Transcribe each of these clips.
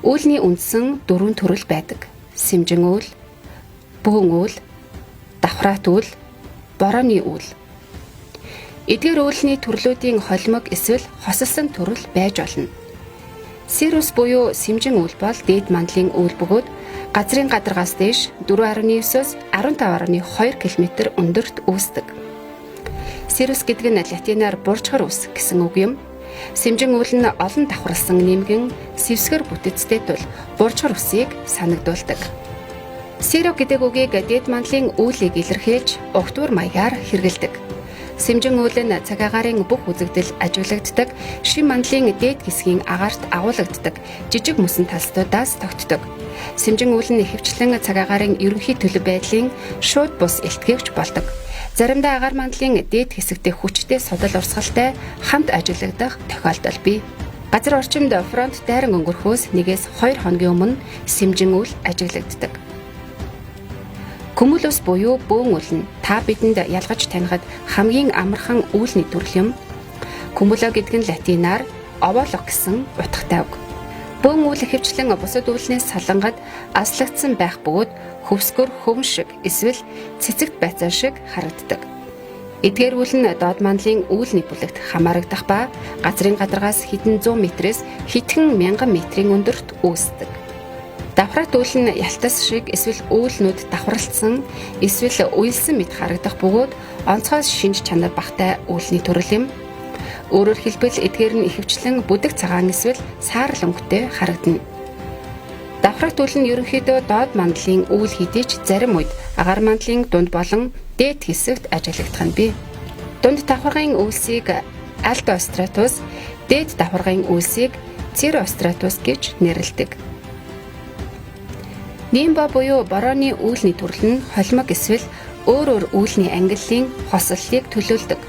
Үүлний үндсэн 4 төрөл байдаг. Сэмжин үйл, бөөн үйл, давхраат үйл, борооны үйл. Эдгээр үүлний төрлүүдийн холимог эсвэл хосолсон төрөл байж болно. Сирус буюу сэмжин үйл бол дээд мандлын үйл бөгөөд газрын гадаргаас дээш 4.9-оос 15.2 км өндөрт үүсдэг. Сирус гэдэг нь латинаар буржгар үс гэсэн үг юм. Сэмжин үйл нь олон давхарлсан нэмгэн сэвсгэр бүтэцтэй тул буржгар үсийг санагдуулдаг. Сиро гэдэг үгийг дээд мандлын үүлийг илэрхийлж угтуур маягаар хэрэглэдэг. Сэмжин үйл нь цаг агаарын бүх үзэгдэл ажиглагддаг, шин мандлын дээд хэсгийн агаарт агуулгаддаг жижиг мөсөн талстуудаас тогтдог. Сэмжин үйл нь ихэвчлэн цаг агаарын ерөнхий төлөв байдлын шууд бус илтгэгч болдог. Заримдаа агаар мандлын дээд хэсэгтээ хүчтэй судал урсгалтай хамт ажиглагдах тохиолдол бий. Газар орчимд фронт дайран өнгөрөхөөс 1-2 хоногийн өмнө сэмжин үйл ажиглагддаг. Cumulus буюу бөөн үйл нь та бидэнд ялгаж танихад хамгийн амархан үүлний төрөл юм. Cumulo гэдэг нь латинаар овоолох гэсэн утгатай үг. Бөөн үйл ихэвчлэн бусад үүлнээс салангад аслагдсан байх бөгөөд хөвсгөр хөвн шиг эсвэл цэцэгт байцаа шиг харагддаг. Эдгээр үйл нь доод мандлын үүлний бүлэгт хамаарагдах ба газрын гадаргаас хэдэн 100 метрээс хэдхэн мянган метрийн өндөрт үүсдэг. Давхраат үйл нь ялтас шиг эсвэл үүлнүүд давхарлсан эсвэл уйлсан мэт харагдах бөгөөд онцгоос шинж чанар багтай үүлний төрөл юм. Өөрөөр хэлбэл эдгээр нь ихэвчлэн бүдэг цагаан эсвэл саарл өнгөтэй харагдана. Давхраат үйл нь ерөнхийдөө доод мандлын үйл хэдий ч зарим үед агаар мандлын дунд болон дээд хэсэгт ажиглагдах нь бий. Дунд давхаргын үйлсийг альтостратус, дээд давхаргын үйлсийг циростратус гэж нэрлэдэг. Нимба буюу борооны үүлний төрөл нь холимог эсвэл өөр үүлний ангиллын хосоллыг төлөөлдөг.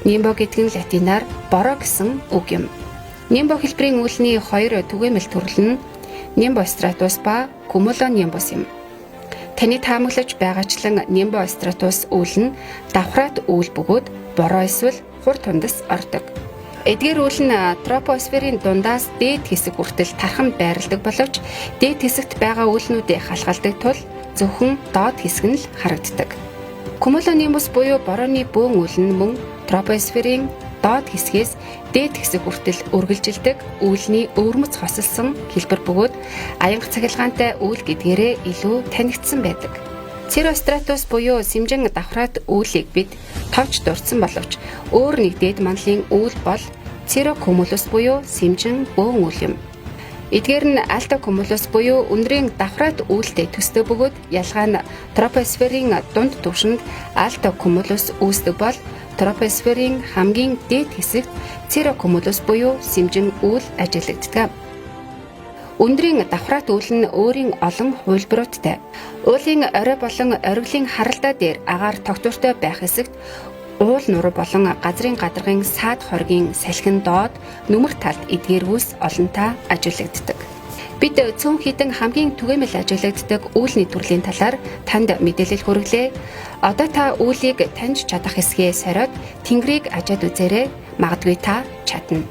Нимбо гэдэг нь латинаар бороо гэсэн үг юм. Нимбо хэлбэрийн үүлний 2 түгээмэл төрөл нь Nimbostratus ба Cumulonimbus юм. Таны таамаглаж байгаачлан Nimbostratus үйл нь давхраат үйл бөгөөд бороо эсвэл хур тундас ордог. Эдгээр үйл нь тропосферийн дундаас дээд хэсэг хүртэл тархан байрладаг боловч дээд хэсэгт байгаа үүлнүүдээ халгаалдаг тул зөвхөн доод хэсэг нь л харагддаг. Cumulonimbus буюу борооны бөөн үйл нь мөн тропосферийн доод хэсгээс дээд хэсэг хүртэл үргэлжилдэг үүлний өвөрмөц хосолсон хэлбэр бөгөөд аянга цахилгаантай үйл гэдгээрээ илүү танигдсан байдаг. Cirrostratus буюу сэмжин давхраат үүлийг бид товч дурдсан боловч өөр нэг дээд мандлын үйл бол Cirrocumulus буюу сэмжин бөөн үйл юм. Эдгээр нь Altocumulus буюу өндрийн давхраат үүлтэй төстэй бөгөөд ялгаа нь тропосферийн дунд түвшинд Altocumulus үүсдэг бол тропосферийн хамгийн дээд хэсэгт Cirrocumulus буюу сэмжин үйл ажиглагддаг. Өндрийн давхраат үйл нь өөрийн олон хувилбаруудтай. Уулын орой болон ориглын харалдаа дээр агаар тогтвортой байх хэсэгт уул нуруу болон газрын гадаргын саад хоргийн салхин доод нүмер талд эдгээр үс олонтаа ажиглагддаг. Бид цөөн хідэн хамгийн түгээмэл ажиглагддаг үүлний төрлийн талаар танд мэдээлэл хүргэлээ. Одоо та үүлийг таньж чадах хэсгээ сориод тэнгэрийг ажаад үзээрэй. Магадгүй та чадна.